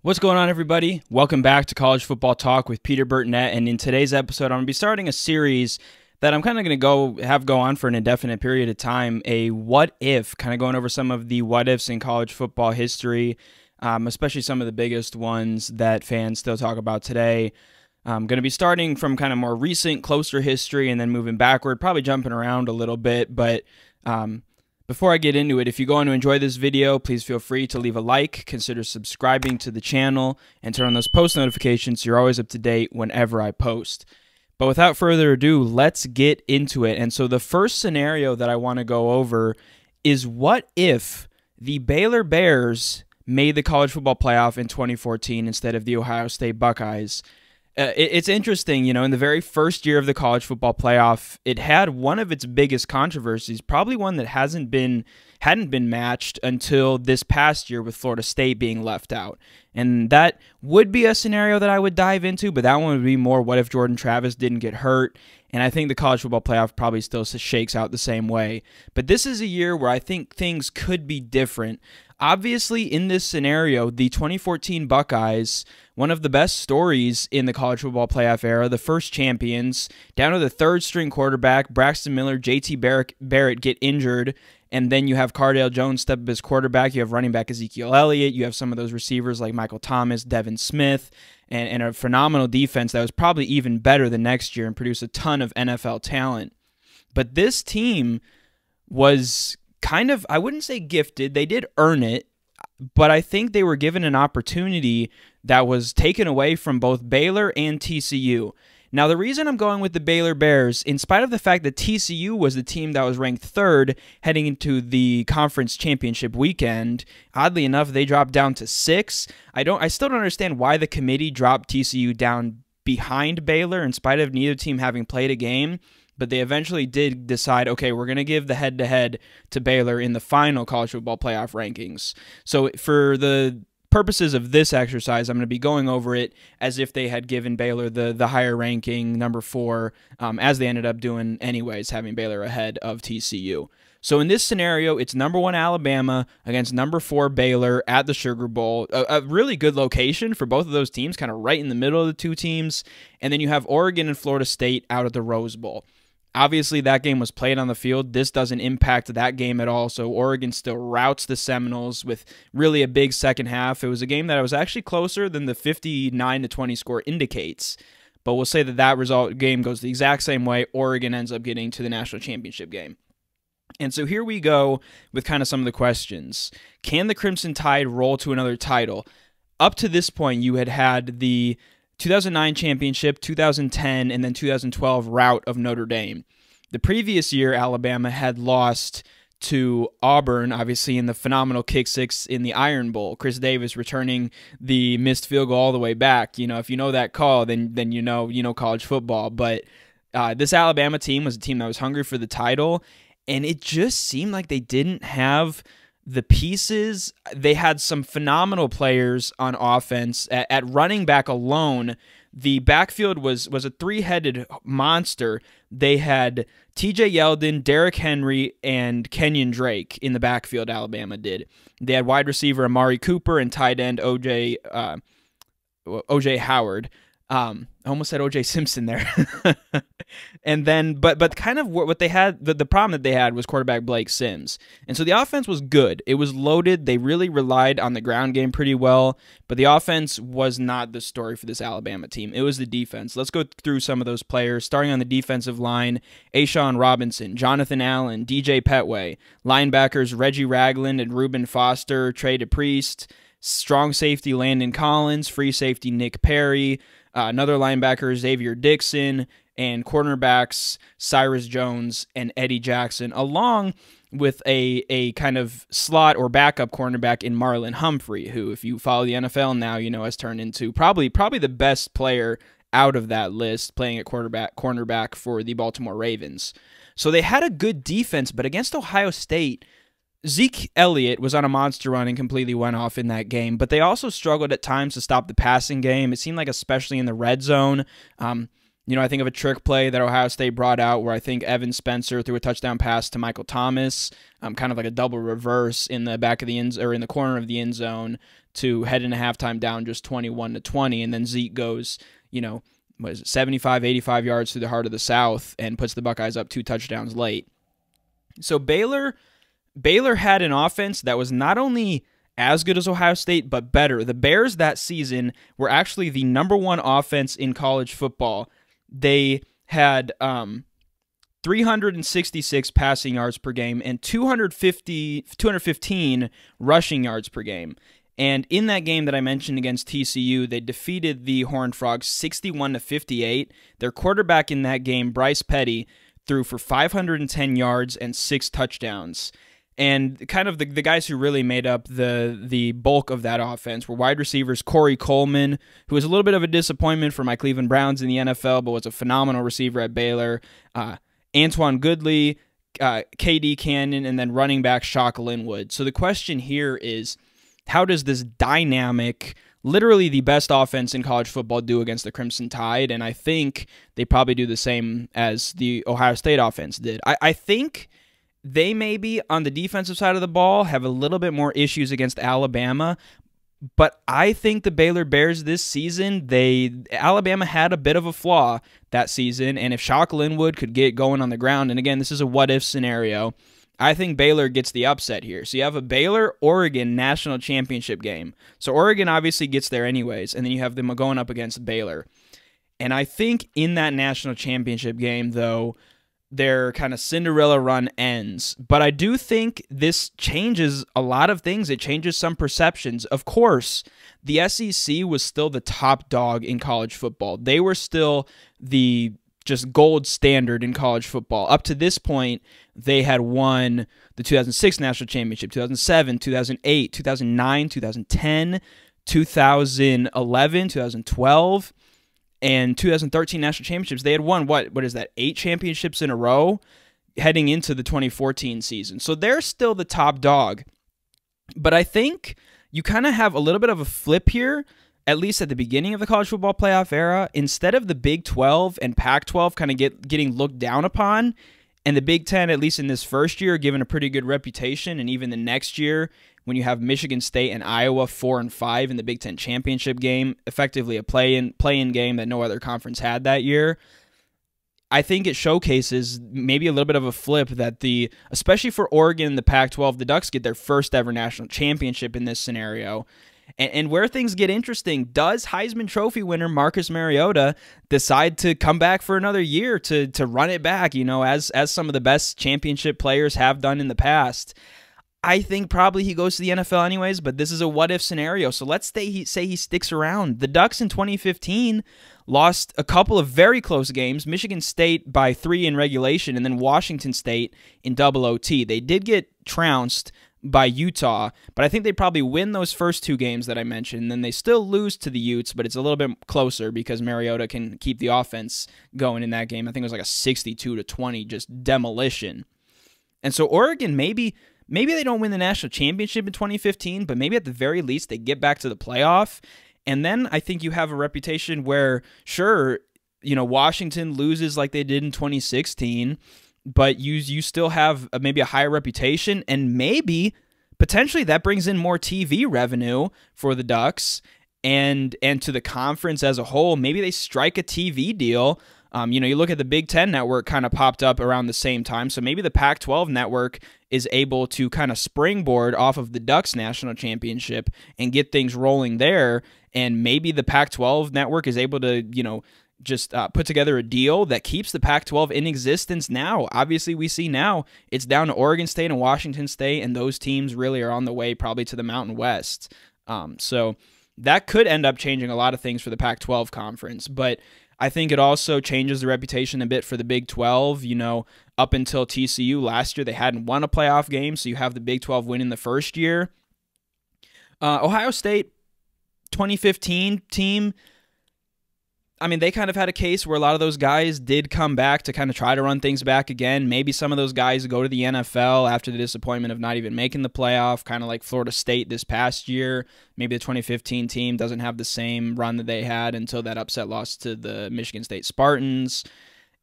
What's going on, everybody? Welcome back to College Football Talk with Peter Burtonette, and in today's episode, I'm going to be starting a series that I'm kind of going to go on for an indefinite period of time, a what if, kind of going over some of the what ifs in college football history, especially some of the biggest ones that fans still talk about today. I'm going to be starting from kind of more recent, closer history, and then moving backward, probably jumping around a little bit, but before I get into it, if you're going to enjoy this video, please feel free to leave a like, consider subscribing to the channel, and turn on those post notifications so you're always up to date whenever I post. But without further ado, let's get into it. And so the first scenario that I want to go over is what if the Baylor Bears made the college football playoff in 2014 instead of the Ohio State Buckeyes? It's interesting, you know, in the very first year of the college football playoff, it had one of its biggest controversies, probably one that hadn't been matched until this past year with Florida State being left out. And that would be a scenario that I would dive into, but that one would be more what if Jordan Travis didn't get hurt. And I think the college football playoff probably still shakes out the same way. But this is a year where I think things could be different. Obviously, in this scenario, the 2014 Buckeyes, one of the best stories in the college football playoff era, the first champions, down to the third-string quarterback, Braxton Miller, J.T. Barrett get injured, and then you have Cardale Jones step up as quarterback. You have running back Ezekiel Elliott. You have some of those receivers like Michael Thomas, Devin Smith, and a phenomenal defense that was probably even better the next year and produced a ton of NFL talent. But this team was kind of, I wouldn't say gifted. They did earn it, but I think they were given an opportunity that was taken away from both Baylor and TCU. Now, the reason I'm going with the Baylor Bears, in spite of the fact that TCU was the team that was ranked third heading into the conference championship weekend, oddly enough, they dropped down to 6. I still don't understand why the committee dropped TCU down behind Baylor in spite of neither team having played a game. But they eventually did decide, okay, we're going to give the head-to-head to Baylor in the final college football playoff rankings. So for the purposes of this exercise, I'm going to be going over it as if they had given Baylor the higher ranking, number 4, as they ended up doing anyways, having Baylor ahead of TCU. So in this scenario, it's number 1 Alabama against number 4 Baylor at the Sugar Bowl. A really good location for both of those teams, kind of right in the middle of the two teams. And then you have Oregon and Florida State out at the Rose Bowl. Obviously, that game was played on the field. This doesn't impact that game at all, so Oregon still routs the Seminoles with really a big second half. It was a game that was actually closer than the 59-20 score indicates, but we'll say that game goes the exact same way. Oregon ends up getting to the national championship game. And so here we go with kind of some of the questions. Can the Crimson Tide roll to another title? Up to this point, you had the 2009 championship, 2010, and then 2012 rout of Notre Dame. The previous year, Alabama had lost to Auburn, obviously in the phenomenal kick six in the Iron Bowl. Chris Davis returning the missed field goal all the way back. You know, if you know that call, then you know college football. But this Alabama team was a team that was hungry for the title, and it just seemed like they didn't have the pieces. They had some phenomenal players on offense. At running back alone, the backfield was a three-headed monster. They had TJ Yeldon, Derrick Henry, and Kenyon Drake in the backfield, Alabama did. They had wide receiver Amari Cooper and tight end O.J. Howard. I almost said O.J. Simpson there. And then, but kind of what they had, the problem that they had was quarterback Blake Sims. And so the offense was good. It was loaded. They really relied on the ground game pretty well, but the offense was not the story for this Alabama team. It was the defense. Let's go through some of those players. Starting on the defensive line, Ashawn Robinson, Jonathan Allen, DJ Petway, linebackers Reggie Ragland and Reuben Foster, Trey DePriest, strong safety Landon Collins, free safety Nick Perry, another linebacker Xavier Dixon, and cornerbacks Cyrus Jones and Eddie Jackson, along with a kind of slot or backup cornerback in Marlon Humphrey, who, if you follow the NFL now, you know has turned into probably the best player out of that list, playing at cornerback for the Baltimore Ravens. So they had a good defense, but against Ohio State, Zeke Elliott was on a monster run and completely went off in that game, but they also struggled at times to stop the passing game. It seemed like, especially in the red zone, I think of a trick play that Ohio State brought out where I think Evan Spencer threw a touchdown pass to Michael Thomas, kind of like a double reverse in the back of the end, or in the corner of the end zone. to head into halftime down just 21-20, and then Zeke goes, 75, 85 yards through the heart of the South and puts the Buckeyes up 2 touchdowns late. So Baylor had an offense that was not only as good as Ohio State, but better. The Bears that season were actually the #1 offense in college football. They had 366 passing yards per game and 215 rushing yards per game. And in that game that I mentioned against TCU, they defeated the Horned Frogs 61-58. Their quarterback in that game, Bryce Petty, threw for 510 yards and 6 touchdowns. And kind of the guys who really made up the bulk of that offense were wide receivers Corey Coleman, who was a little bit of a disappointment for my Cleveland Browns in the NFL, but was a phenomenal receiver at Baylor, Antoine Goodley, KD Cannon, and then running back Shock Linwood. So the question here is, how does this dynamic, literally the best offense in college football, do against the Crimson Tide? And I think they probably do the same as the Ohio State offense did. I think they maybe, on the defensive side of the ball, have a little bit more issues against Alabama, but I think the Baylor Bears this season, Alabama had a bit of a flaw that season, and if Shock Linwood could get going on the ground, and again, this is a what-if scenario, I think Baylor gets the upset here. So you have a Baylor-Oregon national championship game. So Oregon obviously gets there anyways, and then you have them going up against Baylor. And I think in that national championship game, though, their kind of Cinderella run ends. But I do think this changes a lot of things. It changes some perceptions. Of course, the SEC was still the top dog in college football. They were still the just gold standard in college football. Up to this point, they had won the 2006 national championship, 2007, 2008, 2009, 2010, 2011, 2012. And 2013 national championships. They had won, what is that, 8 championships in a row heading into the 2014 season. So they're still the top dog. But I think you kind of have a little bit of a flip here, at least at the beginning of the college football playoff era. Instead of the Big 12 and Pac-12 kind of getting looked down upon, and the Big 10, at least in this first year, given a pretty good reputation, and even the next year, when you have Michigan State and Iowa 4-5 in the Big Ten championship game, effectively a play-in game that no other conference had that year, I think it showcases maybe a little bit of a flip that especially for Oregon and the Pac-12, the Ducks get their first ever national championship in this scenario. And where things get interesting, does Heisman Trophy winner Marcus Mariota decide to come back for another year to run it back, as some of the best championship players have done in the past? I think probably he goes to the NFL anyways, but this is a what-if scenario. So let's say he sticks around. The Ducks in 2015 lost a couple of very close games, Michigan State by 3 in regulation, and then Washington State in double OT. They did get trounced by Utah, but I think they probably win those first 2 games that I mentioned, and then they still lose to the Utes, but it's a little bit closer because Mariota can keep the offense going in that game. I think it was like a 62-20 just demolition. And so Oregon maybe they don't win the national championship in 2015, but maybe at the very least they get back to the playoff. And then I think you have a reputation where, sure, Washington loses like they did in 2016, but you still have maybe a higher reputation, and maybe potentially that brings in more TV revenue for the Ducks and to the conference as a whole. Maybe they strike a TV deal. You look at the Big Ten network kind of popped up around the same time, so maybe the Pac-12 network is able to kind of springboard off of the Ducks national championship and get things rolling there, and maybe the Pac-12 network is able to, just put together a deal that keeps the Pac-12 in existence now. Obviously, we see now it's down to Oregon State and Washington State, and those teams really are on the way probably to the Mountain West. So that could end up changing a lot of things for the Pac-12 conference, but I think it also changes the reputation a bit for the Big 12. Up until TCU last year, they hadn't won a playoff game, so you have the Big 12 win in the first year. Ohio State 2015 team, I mean, they kind of had a case where a lot of those guys did come back to kind of try to run things back again. Maybe some of those guys go to the NFL after the disappointment of not even making the playoff, kind of like Florida State this past year. Maybe the 2015 team doesn't have the same run that they had until that upset loss to the Michigan State Spartans.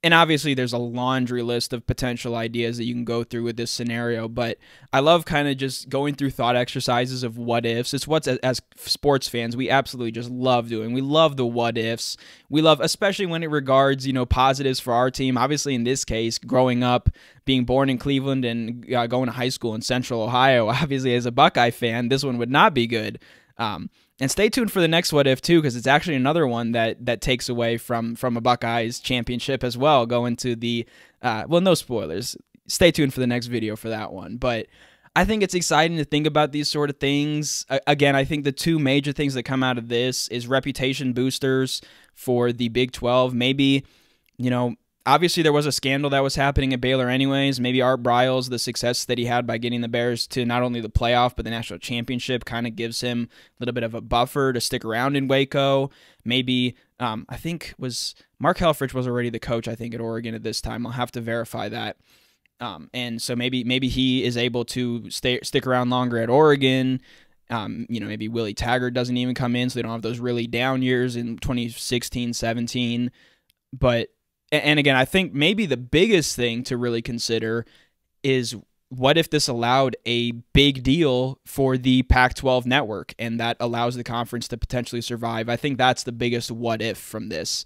And obviously there's a laundry list of potential ideas that you can go through with this scenario, but I love kind of just going through thought exercises of what ifs. It's what's, as sports fans, we absolutely just love doing. We love the what ifs. We love, especially when it regards, positives for our team. Obviously in this case, growing up, being born in Cleveland and going to high school in Central Ohio, obviously as a Buckeye fan, this one would not be good. And stay tuned for the next what if too, because it's actually another one that takes away from a Buckeyes championship as well, going to the no spoilers. Stay tuned for the next video for that one. But I think it's exciting to think about these sort of things. Again, I think the two major things that come out of this is reputation boosters for the Big 12. Maybe, obviously there was a scandal that was happening at Baylor anyways. Maybe Art Briles, the success that he had by getting the Bears to not only the playoff but the national championship, kind of gives him a little bit of a buffer to stick around in Waco. Maybe, I think Mark Helfrich was already the coach, I think, at Oregon at this time. I'll have to verify that. And so maybe he is able to stick around longer at Oregon. Maybe Willie Taggart doesn't even come in, so they don't have those really down years in 2016, 17. And again, I think maybe the biggest thing to really consider is what if this allowed a big deal for the Pac-12 network, and that allows the conference to potentially survive. I think that's the biggest what if from this.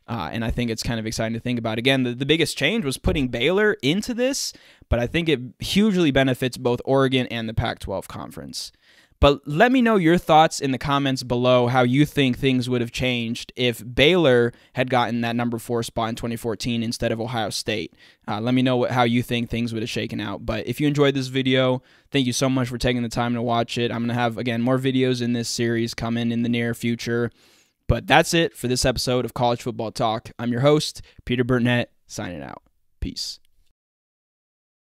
And I think it's kind of exciting to think about. Again, the biggest change was putting Baylor into this, but I think it hugely benefits both Oregon and the Pac-12 conference. But let me know your thoughts in the comments below, how you think things would have changed if Baylor had gotten that number 4 spot in 2014 instead of Ohio State. Let me know how you think things would have shaken out. But if you enjoyed this video, thank you so much for taking the time to watch it. I'm going to have, again, more videos in this series coming in the near future. But that's it for this episode of College Football Talk. I'm your host, Peter Burnett, signing out. Peace.